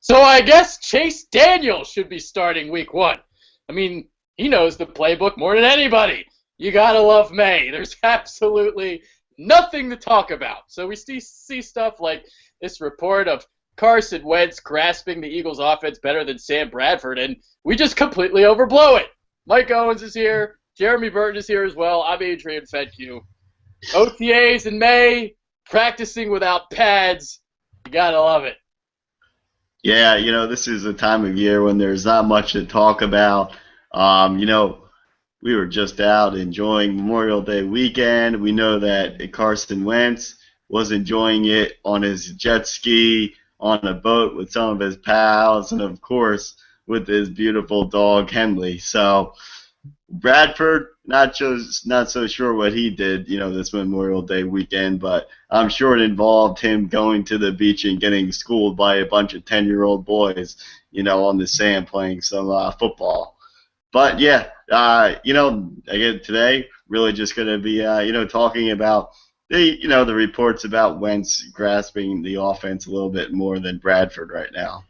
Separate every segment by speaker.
Speaker 1: So I guess Chase Daniel should be starting week 1. I mean, he knows the playbook more than anybody. You gotta love May. There's absolutely nothing to talk about. So we see stuff like this report of Carson Wentz grasping the Eagles' offense better than Sam Bradford, and we just completely overblow it. Mike Owens is here. Jeremy Burton is here as well. I'm Adrian Fedke. OTAs in May, practicing without pads. You gotta love it.
Speaker 2: Yeah, this is a time of year when there's not much to talk about. We were just out enjoying Memorial Day weekend. We know that Carson Wentz was enjoying it on his jet ski, on a boat with some of his pals, and of course with his beautiful dog Henley. So Bradford, not so sure what he did, this Memorial Day weekend, but I'm sure it involved him going to the beach and getting schooled by a bunch of 10-year-old boys, on the sand playing some football. But yeah, again today, really just going to be, talking about the reports about Wentz grasping the offense a little bit more than Bradford right now.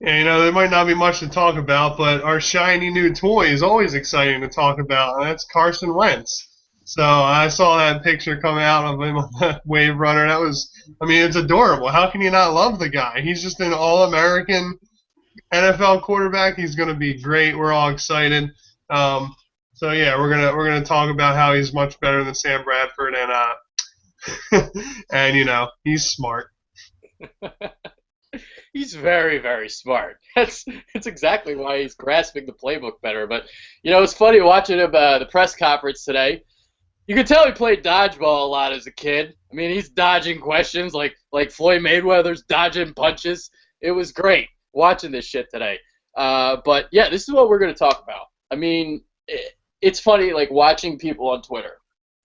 Speaker 3: Yeah, there might not be much to talk about, but our shiny new toy is always exciting to talk about, and that's Carson Wentz. So I saw that picture come out of him on the Wave Runner. It's adorable. How can you not love the guy? He's just an All-American NFL quarterback. He's going to be great. We're all excited. So yeah, we're gonna talk about how he's much better than Sam Bradford, and and he's smart.
Speaker 1: He's very, very smart. That's exactly why he's grasping the playbook better. But it's funny watching him the press conference today. You could tell he played dodgeball a lot as a kid. I mean, he's dodging questions like Floyd Mayweather's dodging punches. It was great watching this shit today. But yeah, this is what we're gonna talk about. I mean, it's funny watching people on Twitter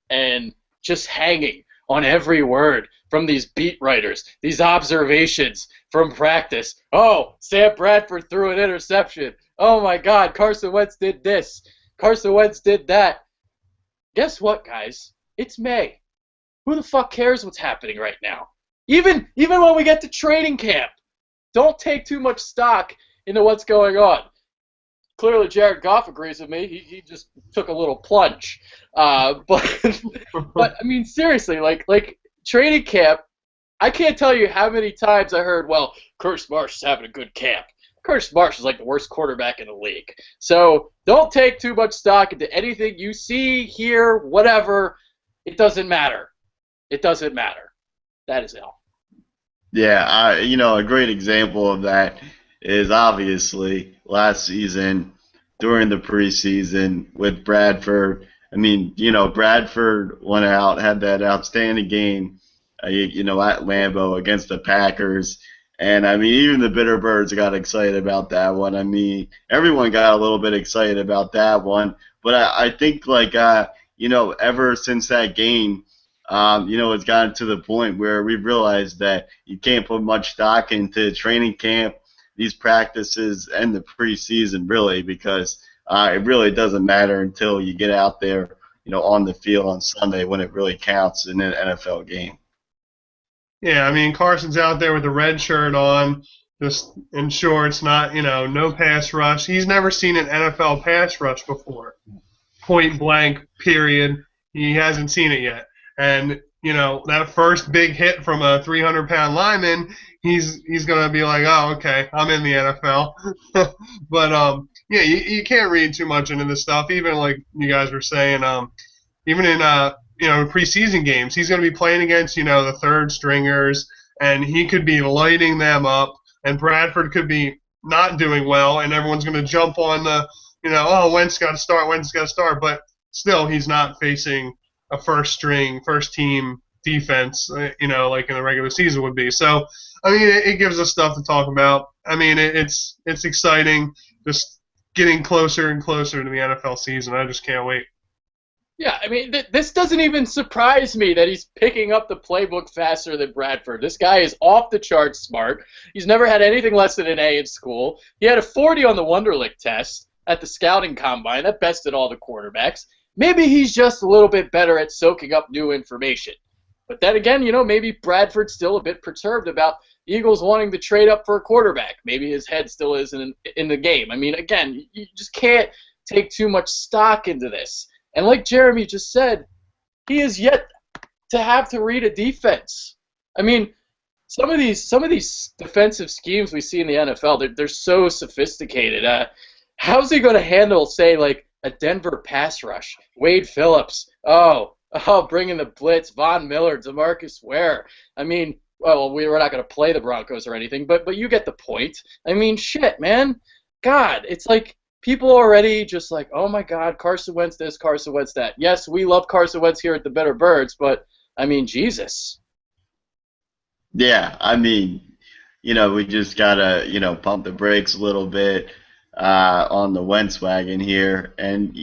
Speaker 1: and just hanging on every word from these beat writers, these observations from practice. Oh, Sam Bradford threw an interception. Oh my God, Carson Wentz did this. Carson Wentz did that. Guess what, guys? It's May. Who the fuck cares what's happening right now? Even when we get to training camp, don't take too much stock into what's going on. Clearly, Jared Goff agrees with me. He just took a little plunge. But I mean, seriously, like training camp, I can't tell you how many times I heard, well, Curtis Marsh is having a good camp. Curtis Marsh is like the worst quarterback in the league. So don't take too much stock into anything you see, hear, whatever. It doesn't matter. It doesn't matter. That is all.
Speaker 2: Yeah, a great example of that is obviously last season during the preseason with Bradford. I mean, Bradford went out, had that outstanding game, at Lambeau against the Packers. And, I mean, even the Bitterbirds got excited about that one. I mean, everyone got a little bit excited about that one. But I think, ever since that game, it's gotten to the point where we've realized that you can't put much stock into training camp, these practices, and the preseason, really, because it really doesn't matter until you get out there, on the field on Sunday when it really counts in an NFL game.
Speaker 3: Yeah, I mean, Carson's out there with a red shirt on, just in shorts, no pass rush. He's never seen an NFL pass rush before. Point blank, period. He hasn't seen it yet. And, that first big hit from a 300-pound lineman, he's going to be like, oh, okay, I'm in the NFL. But, yeah, you can't read too much into this stuff. Even like you guys were saying, even in preseason games, he's going to be playing against the third stringers, and he could be lighting them up, and Bradford could be not doing well, and everyone's going to jump on the Wentz got to start, but still he's not facing a first team defense, like in the regular season would be. So I mean, it gives us stuff to talk about. I mean, it's exciting, just getting closer and closer to the NFL season. I just can't wait.
Speaker 1: Yeah, I mean, this doesn't even surprise me that he's picking up the playbook faster than Bradford. This guy is off the charts smart. He's never had anything less than an A in school. He had a 40 on the Wonderlic test at the scouting combine. That bested all the quarterbacks. Maybe he's just a little bit better at soaking up new information. But then again, maybe Bradford's still a bit perturbed about the Eagles wanting to trade up for a quarterback. Maybe his head still isn't in the game. I mean, again, you just can't take too much stock into this. And like Jeremy just said, he is yet to have to read a defense. I mean, some of these defensive schemes we see in the NFL, they're so sophisticated. How's he going to handle, say, like a Denver pass rush? Wade Phillips. Bringing the blitz. Von Miller, DeMarcus Ware. I mean, well, we're not going to play the Broncos or anything, but you get the point. I mean, shit, man. God, it's like people already just like, oh my God, Carson Wentz this, Carson Wentz that. Yes, we love Carson Wentz here at the Better Birds, but I mean, Jesus.
Speaker 2: Yeah, I mean, we just gotta, pump the brakes a little bit on the Wentz wagon here, and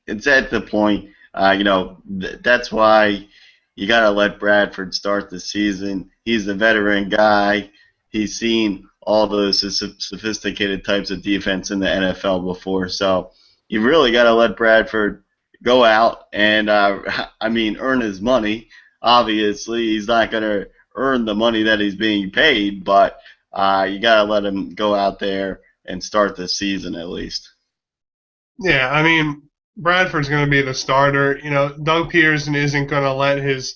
Speaker 2: it's at the point, that's why you gotta let Bradford start the season. He's a veteran guy. He's seen all those sophisticated types of defense in the NFL before, so you really gotta let Bradford go out and, earn his money. Obviously, he's not gonna earn the money that he's being paid, but you got to let him go out there and start the season at least.
Speaker 3: Yeah, I mean, Bradford's going to be the starter. Doug Peterson isn't going to let his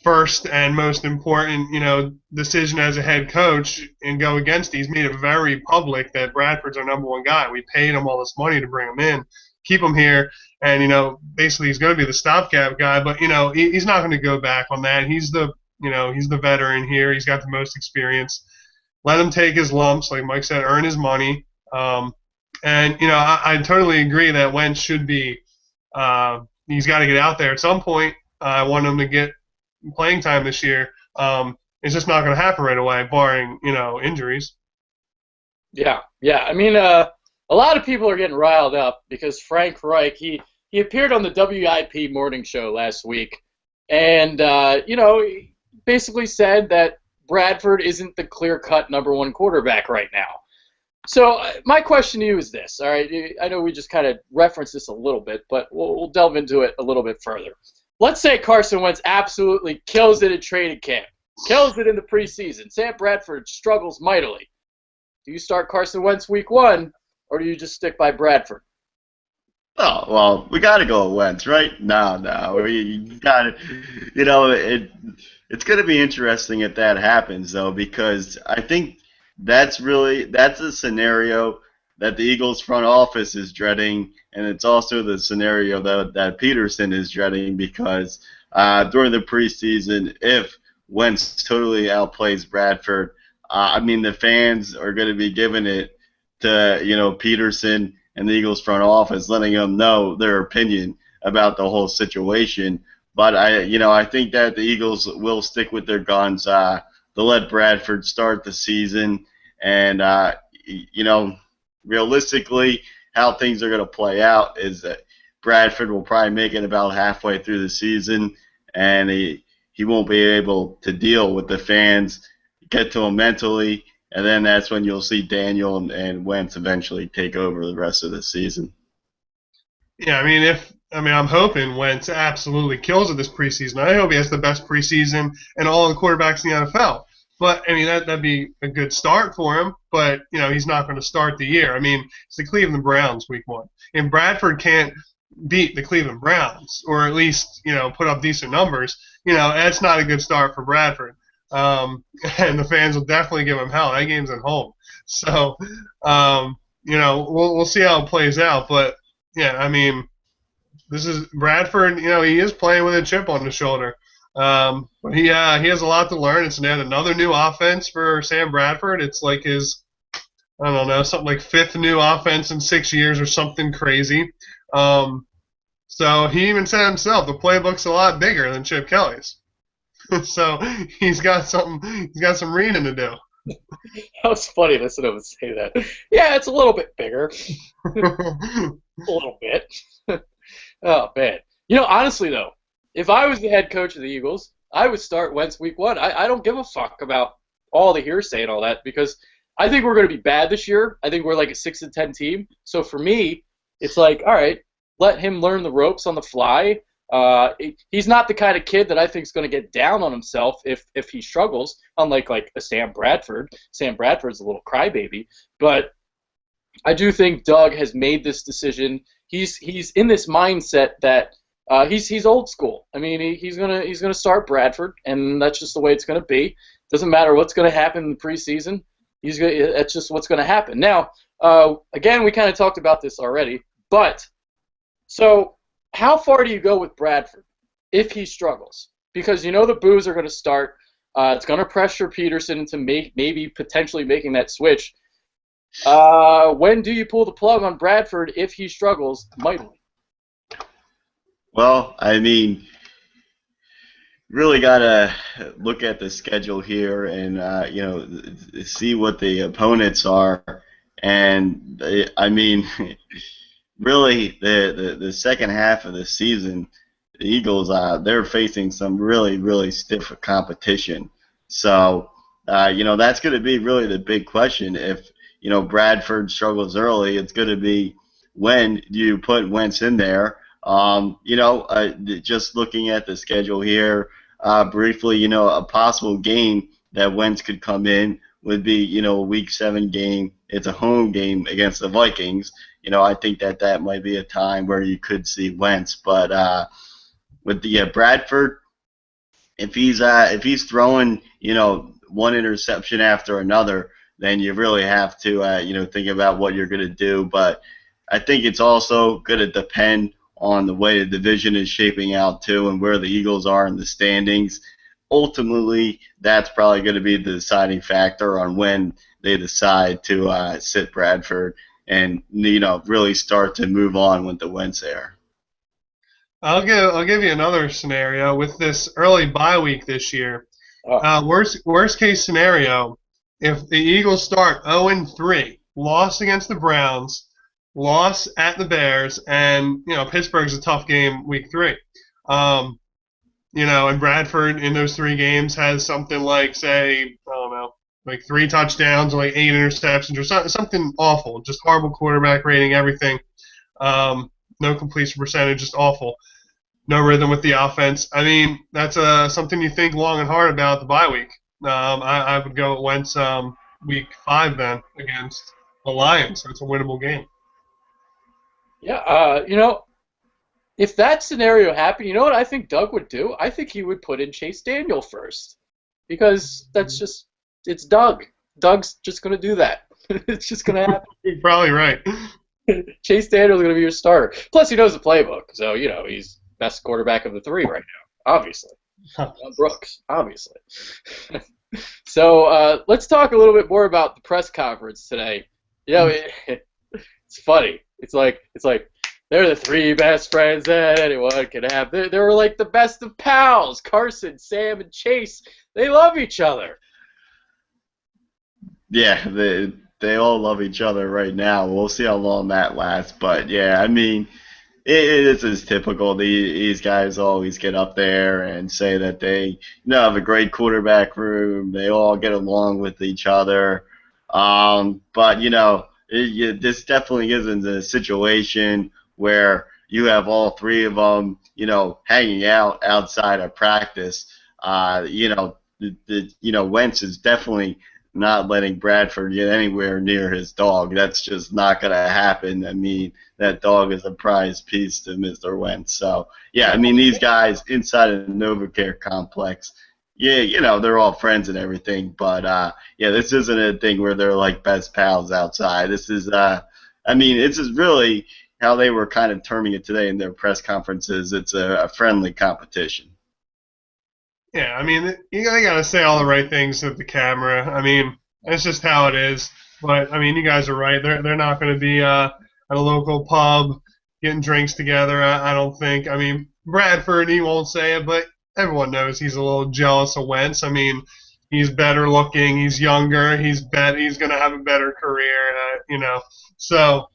Speaker 3: first and most important, decision as a head coach and go against it. He's made it very public that Bradford's our number one guy. We paid him all this money to bring him in, keep him here, and, basically he's going to be the stopgap guy, but, he's not going to go back on that. He's the veteran here. He's got the most experience. Let him take his lumps, like Mike said, earn his money. I totally agree that Wentz should be he's got to get out there at some point. I want him to get playing time this year. It's just not going to happen right away, barring, injuries.
Speaker 1: Yeah. I mean, a lot of people are getting riled up because Frank Reich, he appeared on the WIP morning show last week, and, basically said that Bradford isn't the clear-cut number one quarterback right now. So my question to you is this, all right? I know we just kind of referenced this a little bit, but we'll delve into it a little bit further. Let's say Carson Wentz absolutely kills it at training camp, kills it in the preseason. Sam Bradford struggles mightily. Do you start Carson Wentz week 1, or do you just stick by Bradford?
Speaker 2: Oh, well, we got to go with Wentz, right? No. You got to, it's going to be interesting if that happens, though, because I think that's a scenario that the Eagles front office is dreading, and it's also the scenario that Peterson is dreading because during the preseason, if Wentz totally outplays Bradford, the fans are going to be giving it to, Peterson and the Eagles front office, letting them know their opinion about the whole situation. But I think that the Eagles will stick with their guns. They'll let Bradford start the season, and realistically, how things are going to play out is that Bradford will probably make it about halfway through the season, and he won't be able to deal with the fans, get to him mentally. And then that's when you'll see Daniel and Wentz eventually take over the rest of the season.
Speaker 3: Yeah, I'm hoping Wentz absolutely kills it this preseason. I hope he has the best preseason and all the quarterbacks in the NFL. But, that'd be a good start for him. But, he's not going to start the year. It's the Cleveland Browns week 1. And Bradford can't beat the Cleveland Browns or at least, put up decent numbers. That's not a good start for Bradford. And the fans will definitely give him hell. That game's at home. So, we'll see how it plays out. But, yeah, this is Bradford, he is playing with a chip on his shoulder. But he has a lot to learn. It's another new offense for Sam Bradford. It's like his, something like 5th new offense in 6 years or something crazy. So he even said himself, the playbook's a lot bigger than Chip Kelly's. So he's got some reading to do.
Speaker 1: That was funny listening to him say that. Yeah, it's a little bit bigger. A little bit. Oh, man. Honestly, though, if I was the head coach of the Eagles, I would start Wentz week 1. I don't give a fuck about all the hearsay and all that because I think we're going to be bad this year. I think we're like a 6-10 team. So for me, it's like, all right, let him learn the ropes on the fly. He's not the kind of kid that I think is going to get down on himself if he struggles, unlike like a Sam Bradford. Sam Bradford's a little crybaby, but I do think Doug has made this decision. He's in this mindset that he's old school. I mean, he's gonna start Bradford, and that's just the way it's gonna be. Doesn't matter what's gonna happen in the preseason. That's just what's gonna happen. Now, again, we kind of talked about this already, but so how far do you go with Bradford if he struggles? Because you know the boos are gonna start. It's gonna pressure Peterson into maybe potentially making that switch. When do you pull the plug on Bradford if he struggles mightily?
Speaker 2: Well, I mean, really got to look at the schedule here and, see what the opponents are. And, I mean, really, the second half of the season, the Eagles, they're facing some really, really stiff competition. So, that's going to be really the big question. If, Bradford struggles early, it's going to be when do you put Wentz in there? Just looking at the schedule here, briefly, a possible game that Wentz could come in would be, a Week 7 game. It's a home game against the Vikings. I think that might be a time where you could see Wentz. But with the Bradford, if he's throwing, one interception after another, then you really have to, think about what you're going to do. But I think it's also going to depend on the way the division is shaping out too and where the Eagles are in the standings. Ultimately, that's probably going to be the deciding factor on when they decide to sit Bradford and really start to move on with the Wentz there.
Speaker 3: I'll give you another scenario with this early bye week this year. Worst case scenario, if the Eagles start 0-3, loss against the Browns, loss at the Bears, and Pittsburgh's a tough game week 3. And Bradford in those 3 games has something like, say, I don't know, like 3 touchdowns or like 8 interceptions or something awful, just horrible quarterback rating, everything. No completion percentage, just awful. No rhythm with the offense. I mean, that's something you think long and hard about the bye week. I would go at Wentz week 5 then against the Lions. It's a winnable game.
Speaker 1: Yeah, if that scenario happened, you know what I think Doug would do? I think he would put in Chase Daniel first. Because it's Doug. Doug's just going to do that. It's just going to happen.
Speaker 3: You're probably right.
Speaker 1: Chase Daniel's going to be your starter. Plus, he knows the playbook. So, he's best quarterback of the 3 right now, obviously. Brooks, obviously. So, let's talk a little bit more about the press conference today. It's funny. It's like they're the 3 best friends that anyone can have. They were like the best of pals. Carson, Sam, and Chase. They love each other.
Speaker 2: Yeah, they all love each other right now. We'll see how long that lasts. But yeah, I mean, it is typical. These guys always get up there and say that they have a great quarterback room. They all get along with each other. But this definitely isn't a situation where you have all 3 of them, hanging out outside of practice. Wentz is definitely not letting Bradford get anywhere near his dog. That's just not going to happen. I mean, that dog is a prized piece to Mr. Wentz. So, yeah, I mean, these guys inside of the NovaCare complex, yeah, they're all friends and everything. But, this isn't a thing where they're like best pals outside. This is, this is really how they were kind of terming it today in their press conferences. It's a friendly competition.
Speaker 3: Yeah, I mean, you got to say all the right things to the camera. I mean, that's just how it is. But, I mean, you guys are right. They're not going to be at a local pub getting drinks together, I don't think. I mean, Bradford, he won't say it, but everyone knows he's a little jealous of Wentz. I mean, he's better looking. He's younger. He's going to have a better career, So,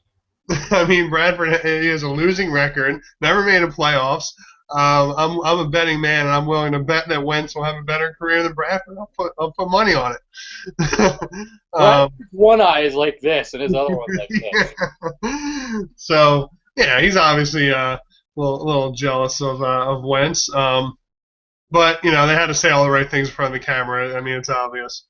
Speaker 3: I mean, Bradford, he has a losing record, never made a playoffs. I'm a betting man, and I'm willing to bet that Wentz will have a better career than Bradford. I'll put money on it.
Speaker 1: One eye is like this, and his other one's like this.
Speaker 3: So yeah, he's obviously little jealous of Wentz. But they had to say all the right things in front of the camera. I mean, it's obvious.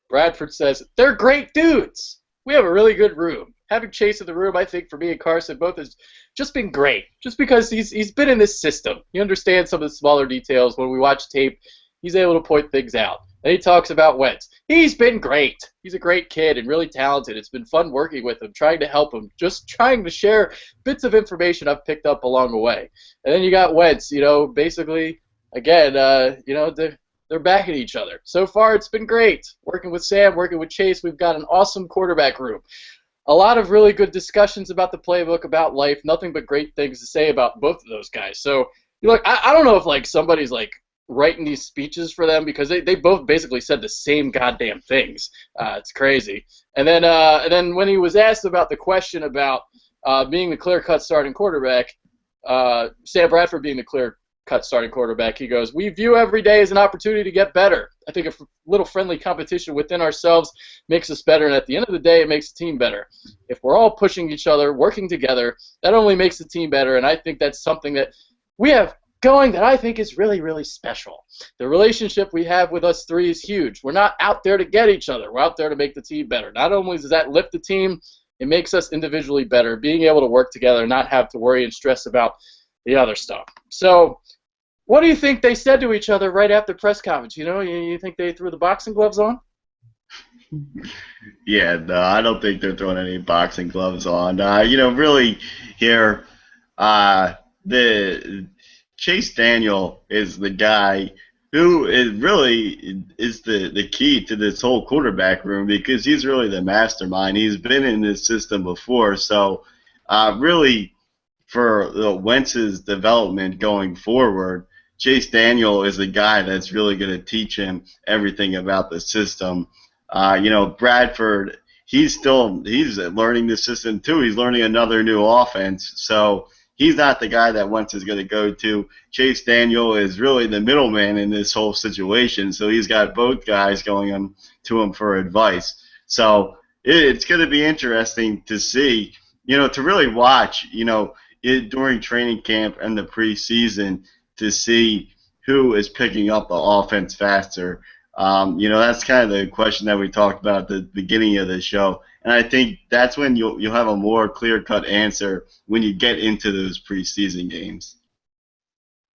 Speaker 1: Bradford says, they're great dudes. We have a really good room. Having Chase in the room, I think, for me and Carson both has just been great. Just because he's been in this system. He understands some of the smaller details. When we watch tape, he's able to point things out. And he talks about Wentz. He's been great. He's a great kid and really talented. It's been fun working with him, trying to help him, just trying to share bits of information I've picked up along the way. And then you got Wentz, basically, again, they're backing each other. So far, it's been great. Working with Sam, working with Chase, we've got an awesome quarterback room. A lot of really good discussions about the playbook, about life, nothing but great things to say about both of those guys. So, I don't know if, somebody's, writing these speeches for them because they both basically said the same goddamn things. It's crazy. And then when he was asked about the question about being the clear-cut starting quarterback, Sam Bradford being the clear-cut starting quarterback, he goes, we view every day as an opportunity to get better. I think a little friendly competition within ourselves makes us better, and at the end of the day, it makes the team better. If we're all pushing each other, working together, that only makes the team better, and I think that's something that we have going that I think is really, really special. The relationship we have with us three is huge. We're not out there to get each other. We're out there to make the team better. Not only does that lift the team, it makes us individually better, being able to work together and not have to worry and stress about the other stuff. So what do you think they said to each other right after press conference? You think they threw the boxing gloves on?
Speaker 2: Yeah, no, I don't think they're throwing any boxing gloves on. Really here, the Chase Daniel is the guy who is the key to this whole quarterback room because he's really the mastermind. He's been in this system before, so really for Wentz's development going forward, Chase Daniel is the guy that's really going to teach him everything about the system. Bradford, he's learning the system too. He's learning another new offense, so he's not the guy that Wentz is going to go to. Chase Daniel is really the middleman in this whole situation, so he's got both guys going on to him for advice. So it's going to be interesting to see, to really watch, during training camp and the preseason to see who is picking up the offense faster. That's kind of the question that we talked about at the beginning of the show. And I think that's when you'll have a more clear-cut answer when you get into those preseason games.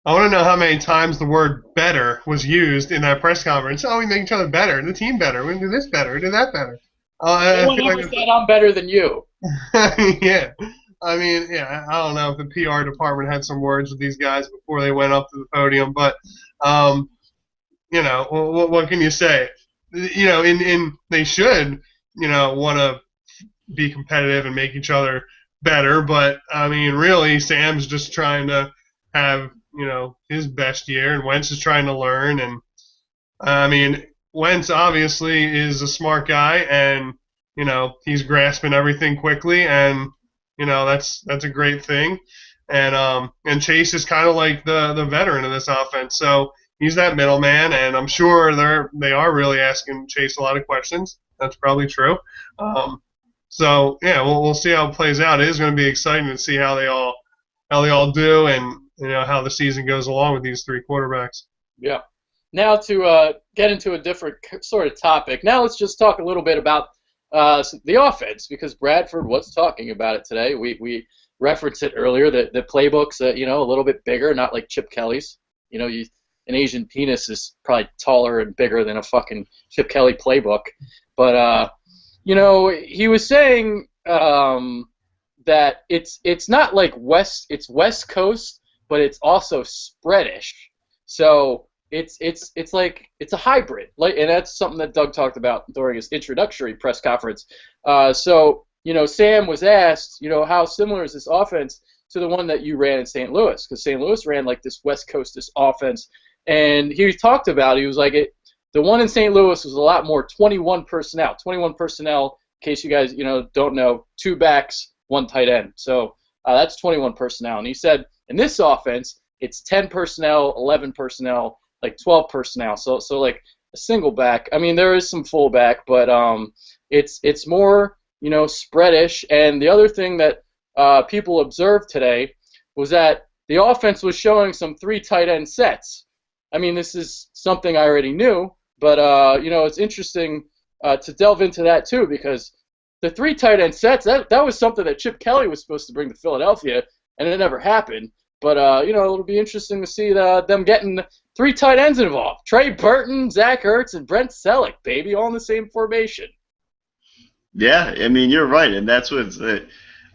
Speaker 3: I want to know how many times the word better was used in that press conference. Oh, we make each other better, the team better, we do this better, we do that better.
Speaker 1: I feel like said I'm better than you.
Speaker 3: Yeah. I don't know if the PR department had some words with these guys before they went up to the podium, but, what can you say? They should, want to be competitive and make each other better, but, really, Sam's just trying to have, his best year, and Wentz is trying to learn, and, Wentz obviously is a smart guy, and, he's grasping everything quickly, and, that's a great thing, and Chase is kind of like the veteran of this offense, so he's that middleman, and I'm sure they are really asking Chase a lot of questions. That's probably true. So yeah, we'll see how it plays out. It is going to be exciting to see how they all do, and how the season goes along with these three quarterbacks.
Speaker 1: Yeah. Now to get into a different sort of topic. Now let's just talk a little bit about the offense, because Bradford was talking about it today. We referenced it earlier. The playbook's a little bit bigger, not like Chip Kelly's. An Asian penis is probably taller and bigger than a fucking Chip Kelly playbook. But, he was saying that it's not like it's West Coast, but it's also spreadish. So it's a hybrid. And that's something that Doug talked about during his introductory press conference. Sam was asked, how similar is this offense to the one that you ran in St. Louis? Because St. Louis ran like this West Coastist offense. And he talked about, he was like, the one in St. Louis was a lot more 21 personnel. 21 personnel, in case you guys, don't know, 2 backs, 1 tight end. So that's 21 personnel. And he said, in this offense, it's 10 personnel, 11 personnel, like 12 personnel. So like a single back. There is some fullback, but it's more, spreadish. And the other thing that people observed today was that the offense was showing some 3 tight end sets. I mean, this is something I already knew, but it's interesting to delve into that too, because the 3 tight end sets, that was something that Chip Kelly was supposed to bring to Philadelphia, and it never happened. But it'll be interesting to see them getting 3 tight ends involved: Trey Burton, Zach Ertz, and Brent Selleck, baby, all in the same formation.
Speaker 2: Yeah, I mean, you're right, and that's what's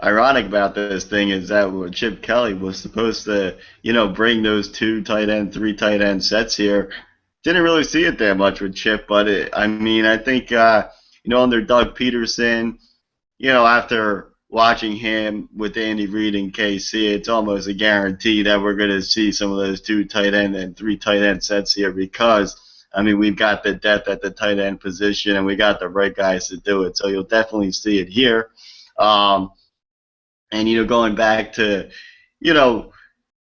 Speaker 2: ironic about this thing is that Chip Kelly was supposed to, bring those 2 tight end, 3 tight end sets here. Didn't really see it that much with Chip, but I think, under Doug Peterson, after watching him with Andy Reid and KC, it's almost a guarantee that we're going to see some of those 2 tight end and 3 tight end sets here because, we've got the depth at the tight end position and we got the right guys to do it. So you'll definitely see it here. And, going back to,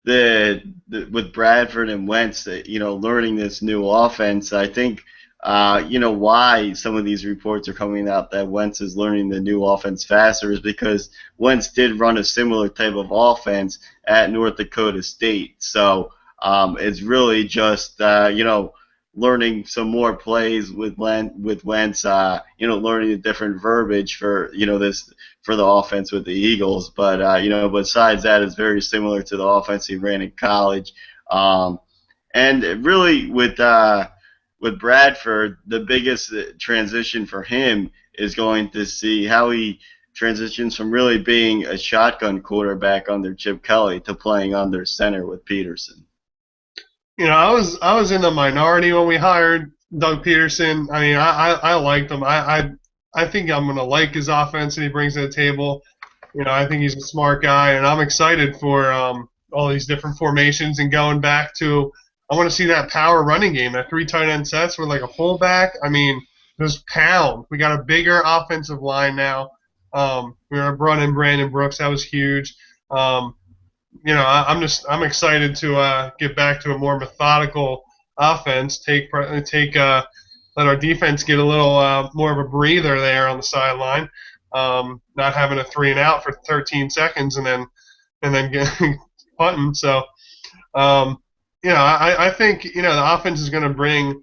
Speaker 2: with Bradford and Wentz, learning this new offense, I think, why some of these reports are coming out that Wentz is learning the new offense faster is because Wentz did run a similar type of offense at North Dakota State. So it's really just, learning some more plays with Wentz, learning the different verbiage for, for the offense with the Eagles. But, besides that, it's very similar to the offense he ran in college. And really with Bradford, the biggest transition for him is going to see how he transitions from really being a shotgun quarterback under Chip Kelly to playing under center with Peterson.
Speaker 3: I was in the minority when we hired Doug Peterson. I mean, I liked him. I think I'm going to like his offense that he brings to the table. I think he's a smart guy, and I'm excited for all these different formations and going back to I want to see that power running game, that 3 tight end sets with like a fullback. I mean, just pound. We got a bigger offensive line now. We brought in Brandon Brooks. That was huge. I'm excited to get back to a more methodical offense. Let our defense get a little more of a breather there on the sideline. Not having a 3 and out for 13 seconds and then getting punting. So. I think, the offense is going to bring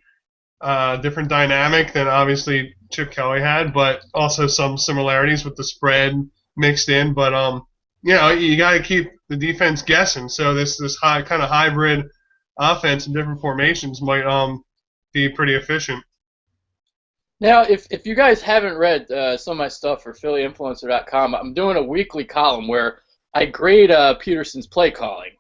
Speaker 3: a different dynamic than obviously Chip Kelly had, but also some similarities with the spread mixed in. But, you got to keep the defense guessing. So this kind of hybrid offense in different formations might be pretty efficient.
Speaker 1: Now, if you guys haven't read some of my stuff for PhillyInfluencer.com, I'm doing a weekly column where I grade Peterson's play calling.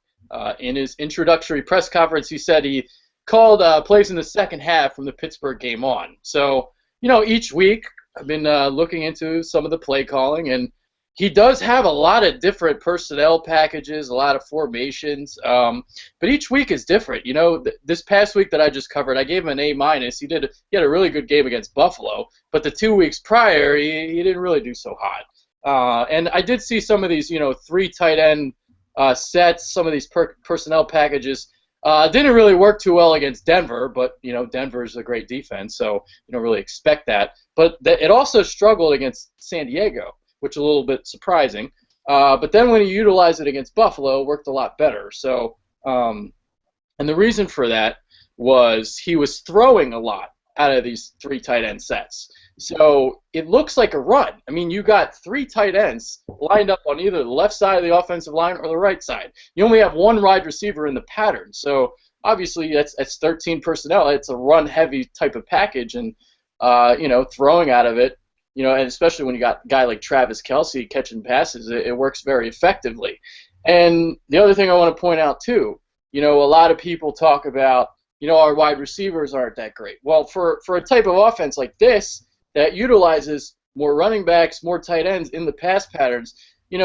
Speaker 1: In his introductory press conference, he said he called plays in the second half from the Pittsburgh game on. So, each week I've been looking into some of the play calling, and he does have a lot of different personnel packages, a lot of formations, but each week is different. This past week that I just covered, I gave him an A-. He had a really good game against Buffalo, but the 2 weeks prior, he didn't really do so hot. And I did see some of these, 3 tight end sets, some of these personnel packages didn't really work too well against Denver, but Denver is a great defense, so you don't really expect that. But it also struggled against San Diego, which is a little bit surprising. But then when he utilized it against Buffalo, it worked a lot better. So, and the reason for that was he was throwing a lot out of these 3 tight end sets. So it looks like a run. I mean, you got 3 tight ends lined up on either the left side of the offensive line or the right side. You only have 1 wide receiver in the pattern. So obviously that's 13 personnel. It's a run-heavy type of package, and throwing out of it, and especially when you got a guy like Travis Kelce catching passes, it works very effectively. And the other thing I want to point out too, a lot of people talk about, our wide receivers aren't that great. Well, for a type of offense like this that utilizes more running backs, more tight ends in the pass patterns,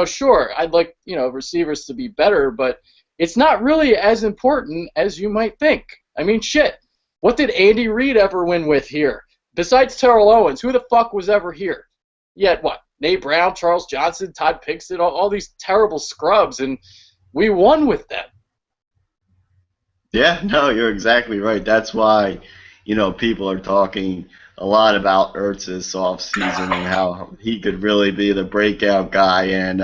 Speaker 1: sure, I'd like, receivers to be better, but it's not really as important as you might think. I mean, shit, what did Andy Reid ever win with here? Besides Terrell Owens, who the fuck was ever here? You had what? Nate Brown, Charles Johnson, Todd Pinkson, all these terrible scrubs, and we won with them.
Speaker 2: Yeah, no, you're exactly right. That's why, people are talking a lot about Ertz this offseason and how he could really be the breakout guy. And,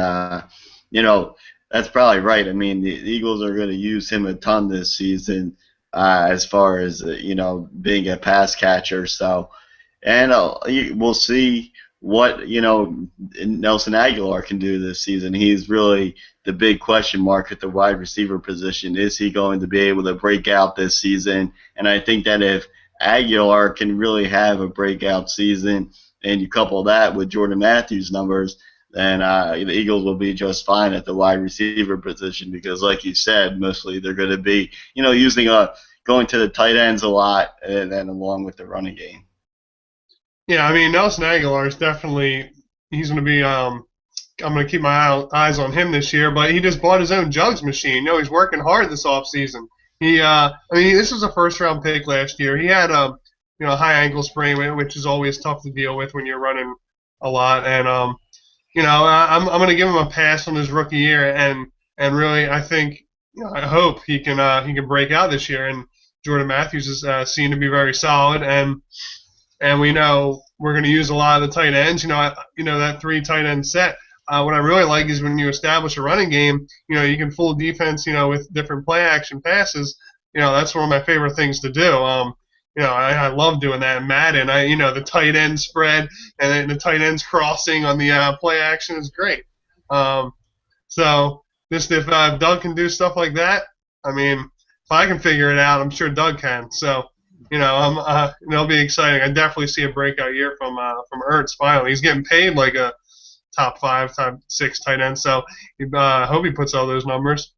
Speaker 2: that's probably right. I mean, the Eagles are going to use him a ton this season, as far as being a pass catcher. So, and we'll see what Nelson Aguilar can do this season. He's really the big question mark at the wide receiver position. Is he going to be able to break out this season? And I think that if Aguilar can really have a breakout season, and you couple that with Jordan Matthews' numbers, then the Eagles will be just fine at the wide receiver position because, like you said, mostly they're going to be, using going to the tight ends a lot, and then along with the running game.
Speaker 3: Yeah, I mean, Nelson Aguilar is definitely he's going to be. I'm going to keep my eyes on him this year, but he just bought his own jugs machine. He's working hard this offseason. This was a first-round pick last year. He had a high ankle sprain, which is always tough to deal with when you're running a lot, and I'm going to give him a pass on his rookie year, and really I think I hope he can break out this year. And Jordan Matthews is seen to be very solid, and we know we're going to use a lot of the tight ends. That 3 tight end set. What I really like is when you establish a running game, you can fool defense, with different play action passes. That's one of my favorite things to do. I love doing that in Madden. The tight end spread and then the tight ends crossing on the play action is great. So just if Doug can do stuff like that, if I can figure it out, I'm sure Doug can. So it'll be exciting. I definitely see a breakout year from Ertz finally. He's getting paid like a top 5, top 6 tight end. So I hope he puts all those numbers.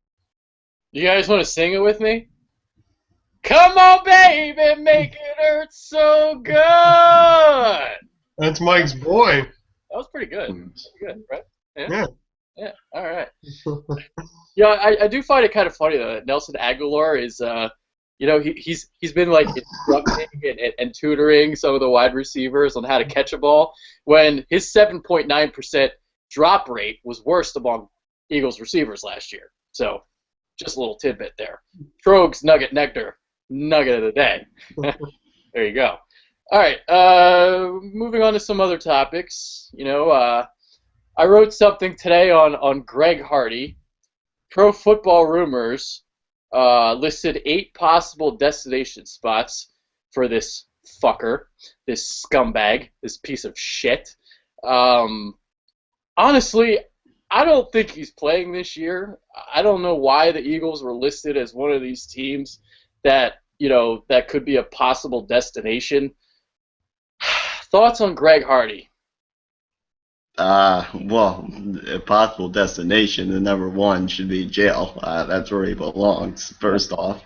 Speaker 1: You guys want to sing it with me? Come on, baby, make it hurt so good.
Speaker 3: That's Mike's boy.
Speaker 1: That was pretty good. Pretty good, right?
Speaker 3: Yeah.
Speaker 1: Yeah. All right. I do find it kind of funny though that Nelson Aguilar is, he's been like instructing and tutoring some of the wide receivers on how to catch a ball when his 7.9% drop rate was worst among Eagles receivers last year. So, just a little tidbit there. Trogs Nugget Nectar. Nugget of the day. There you go. All right. Moving on to some other topics. I wrote something today on Greg Hardy. Pro Football Rumors listed 8 possible destination spots for this fucker, this scumbag, this piece of shit. Honestly, I don't think he's playing this year. I don't know why the Eagles were listed as one of these teams that could be a possible destination. Thoughts on Greg Hardy?
Speaker 2: Well, a possible destination, the number one should be jail. That's where he belongs, first off.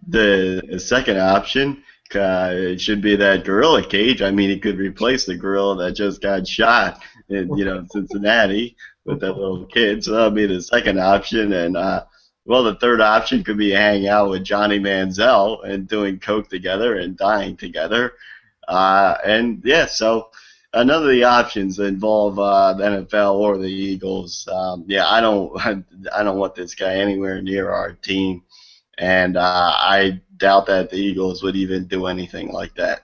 Speaker 2: The second option should be that gorilla cage. He could replace the gorilla that just got shot in, Cincinnati with that little kid. So that would be the second option. And, the third option could be hanging out with Johnny Manziel and doing coke together and dying together. So none of the options involve the NFL or the Eagles. I don't want this guy anywhere near our team, and I doubt that the Eagles would even do anything like that.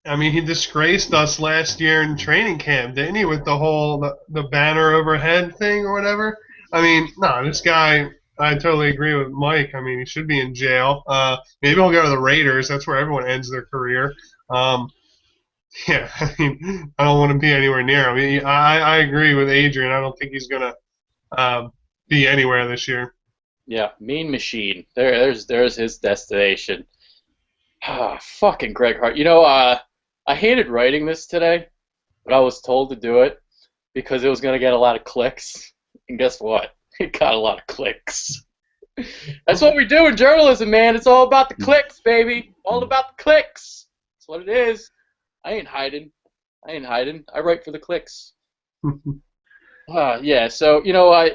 Speaker 3: He disgraced us last year in training camp, didn't he, with the whole the banner overhead thing or whatever? No, this guy, I totally agree with Mike. He should be in jail. Maybe he'll go to the Raiders. That's where everyone ends their career. I don't want to be anywhere near him. I agree with Adrian. I don't think he's going to be anywhere this year.
Speaker 1: Yeah, mean machine. There's his destination. Fucking Greg Hart. I hated writing this today, but I was told to do it because it was going to get a lot of clicks. And guess what? It got a lot of clicks. That's what we do in journalism, man. It's all about the clicks, baby. All about the clicks. That's what it is. I ain't hiding. I write for the clicks. So,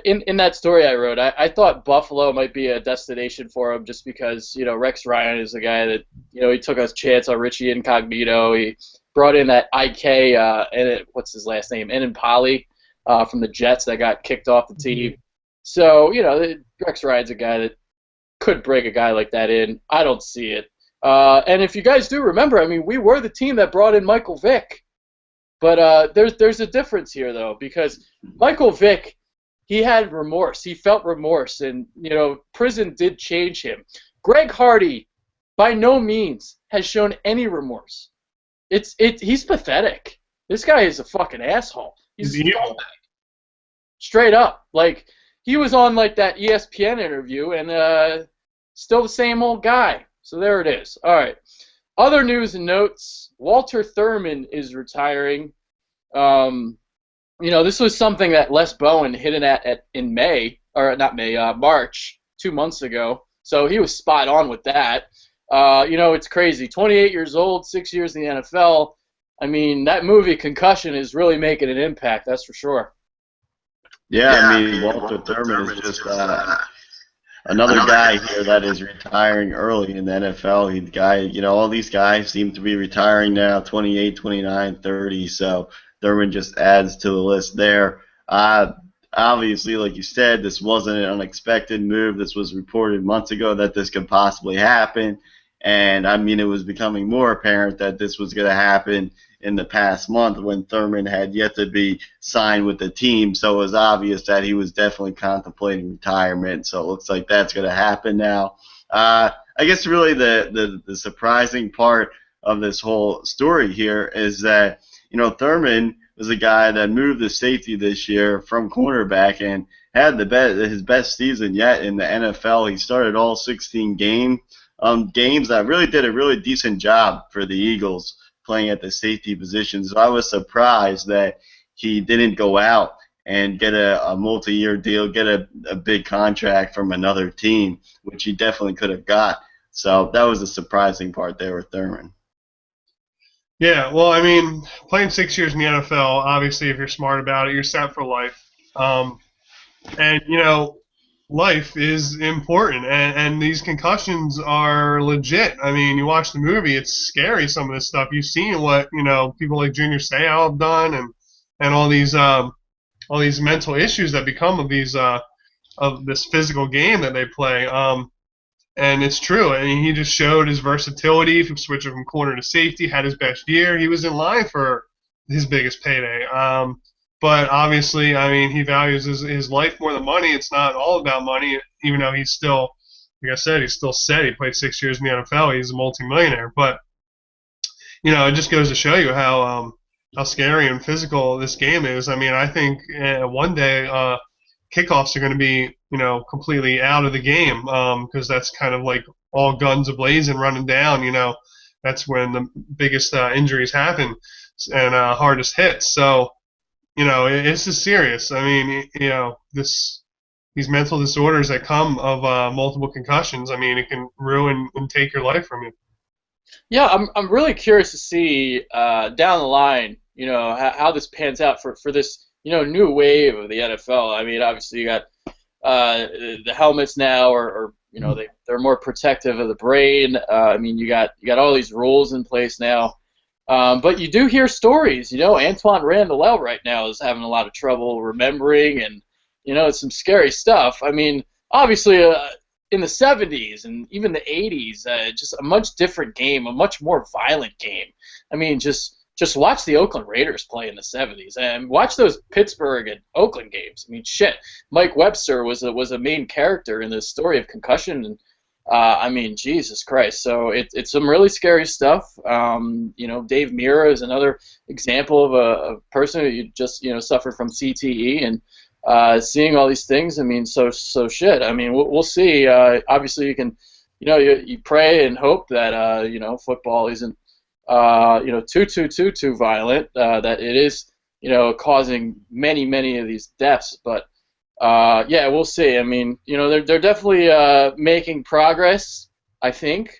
Speaker 1: in that story I wrote, I thought Buffalo might be a destination for him just because, Rex Ryan is the guy that, he took a chance on Richie Incognito. He brought in that IK, what's his last name, Enenpali from the Jets that got kicked off the team. So, Rex Ryan's a guy that could bring a guy like that in. I don't see it. And if you guys do remember, we were the team that brought in Michael Vick. But there's a difference here, though, because Michael Vick he had remorse. He felt remorse, and prison did change him. Greg Hardy, by no means, has shown any remorse. He's pathetic. This guy is a fucking asshole. He's
Speaker 3: evil.
Speaker 1: straight up. Like, he was on like that ESPN interview, and still the same old guy. So there it is. All right. Other news and notes: Walter Thurmond is retiring. This was something that Les Bowen hit in May, or not May, March, 2 months ago. So he was spot on with that. It's crazy. 28 years old, 6 years in the NFL. I mean, that movie Concussion is really making an impact, that's for sure.
Speaker 2: Yeah, I mean, Walter Thurmond is just another guy here that is retiring early in the NFL. All these guys seem to be retiring now, 28, 29, 30, so Thurmond just adds to the list there. Obviously, like you said, this wasn't an unexpected move. This was reported months ago that this could possibly happen. And, I mean, it was becoming more apparent that this was going to happen in the past month when Thurmond had yet to be signed with the team. So it was obvious that he was definitely contemplating retirement. So it looks like that's going to happen now. I guess really the surprising part of this whole story here is that, Thurmond was a guy that moved the safety this year from cornerback and had his best season yet in the NFL. He started all 16 games that really did a really decent job for the Eagles playing at the safety position. So I was surprised that he didn't go out and get a multi-year deal, get a big contract from another team, which he definitely could have got. So that was the surprising part there with Thurmond.
Speaker 3: Yeah, well, I mean, playing 6 years in the NFL, obviously, if you're smart about it, you're set for life. Life is important, and these concussions are legit. I mean, you watch the movie, it's scary, some of this stuff. You've seen what, people like Junior Seau have done, and all these mental issues that become of this physical game that they play. And it's true. I mean, he just showed his versatility from switching from corner to safety, had his best year. He was in line for his biggest payday. But obviously, I mean, he values his life more than money. It's not all about money, even though he's still, like I said, he's still set. He played 6 years in the NFL. He's a multimillionaire. But, it just goes to show you how scary and physical this game is. I mean, I think one day kickoffs are going to be, completely out of the game because that's kind of like all guns a-blazing running down. That's when the biggest injuries happen and hardest hits. So, it's just serious. I mean, these mental disorders that come of multiple concussions, I mean, it can ruin and take your life from you.
Speaker 1: Yeah, I'm really curious to see down the line, how this pans out for this, new wave of the NFL. I mean, obviously you got the helmets now, or they're more protective of the brain. I mean, you got all these rules in place now. But you do hear stories. Antoine Randall right now is having a lot of trouble remembering, and it's some scary stuff. I mean, obviously in the 70s and even the 80s, just a much different game, a much more violent game. I mean, just watch the Oakland Raiders play in the 70s and watch those Pittsburgh and Oakland games. I mean, shit. Mike Webster was a main character in this story of concussion, and I mean, Jesus Christ. So it's some really scary stuff. Dave Mira is another example of a person who just suffered from CTE and seeing all these things. I mean, so shit. I mean, we'll see. Obviously, you can, you pray and hope that football isn't too violent, that it is, causing many of these deaths. But, yeah, we'll see. I mean, they're definitely making progress, I think.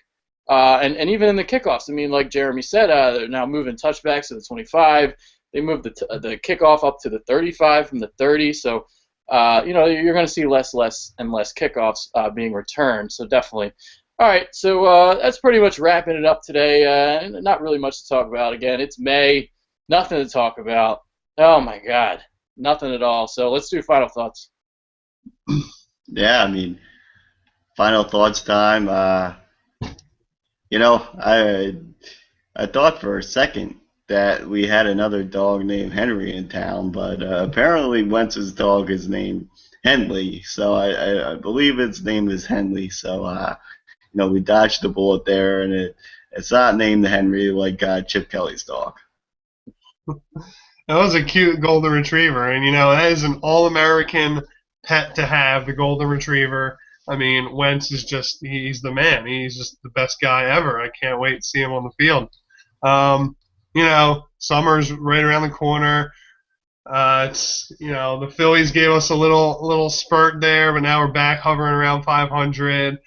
Speaker 1: And even in the kickoffs, I mean, like Jeremy said, they're now moving touchbacks to the 25. They moved the kickoff up to the 35 from the 30. So, you're going to see less and less kickoffs being returned. So definitely. All right, so that's pretty much wrapping it up today. Not really much to talk about. Again, it's May. Nothing to talk about. Oh, my God. Nothing at all. So let's do final thoughts.
Speaker 2: Yeah, I mean, final thoughts time. I thought for a second that we had another dog named Henry in town, but apparently Wentz's dog is named Henley, so I believe its name is Henley. So we dodged the bullet there, and it's not named Henry like Chip Kelly's dog.
Speaker 3: That was a cute golden retriever, and that is an all-American pet to have, the golden retriever. I mean, Wentz is he's the man. He's just the best guy ever. I can't wait to see him on the field. Summer's right around the corner. The Phillies gave us a little spurt there, but now we're back hovering around 500.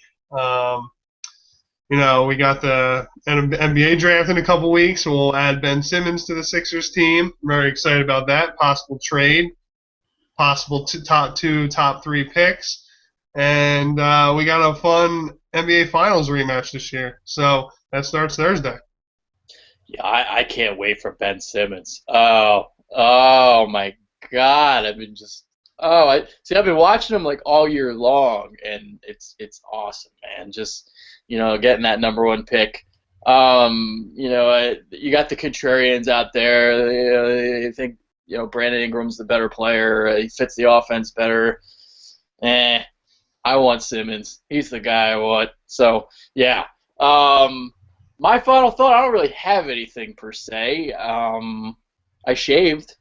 Speaker 3: We got the NBA draft in a couple weeks, so we'll add Ben Simmons to the Sixers team. I'm very excited about that. Possible trade, possible top 3 picks, and we got a fun NBA Finals rematch this year. So that starts Thursday.
Speaker 1: Yeah, I can't wait for Ben Simmons. Oh my God! I've been I've been watching him like all year long, and it's awesome, man. Just getting that #1 pick. You got the contrarians out there. You think Brandon Ingram's the better player. He fits the offense better. I want Simmons. He's the guy I want. So yeah. My final thought, I don't really have anything per se. I shaved.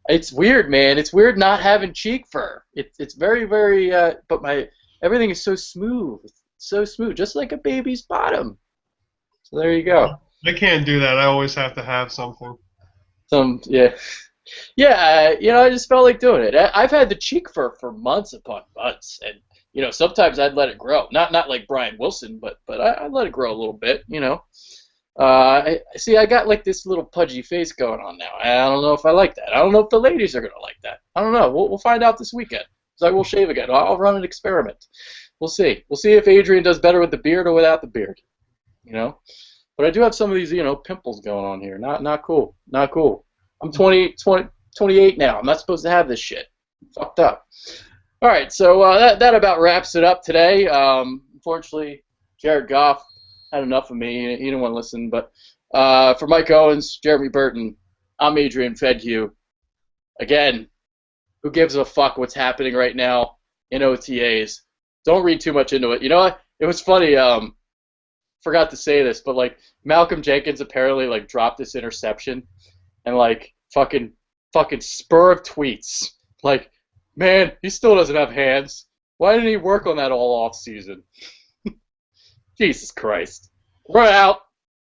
Speaker 1: It's weird, man. It's weird not having cheek fur. It's very, very, but everything is so smooth. It's so smooth, just like a baby's bottom. So there you go.
Speaker 3: I can't do that. I always have to have something.
Speaker 1: Yeah, I just felt like doing it. I've had the cheek fur for months upon months, and sometimes I'd let it grow. Not like Brian Wilson, but I let it grow a little bit. I got like this little pudgy face going on now. I don't know if I like that. I don't know if the ladies are gonna like that. I don't know. We'll find out this weekend. So I will shave again. I'll run an experiment. We'll see. We'll see if Adrian does better with the beard or without the beard. But I do have some of these pimples going on here. Not cool. Not cool. I'm 28 now. I'm not supposed to have this shit. Fucked up. All right, so that about wraps it up today. Unfortunately, Jared Goff had enough of me. He didn't want to listen. But for Mike Owens, Jeremy Burton, I'm Adrian Fedhue. Again, who gives a fuck what's happening right now in OTAs? Don't read too much into it. You know what? It was funny. Forgot to say this, but like Malcolm Jenkins apparently dropped this interception, and fucking spur of tweets like, man, he still doesn't have hands. Why didn't he work on that all off season? Jesus Christ. We're out.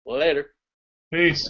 Speaker 1: Later.
Speaker 3: Peace.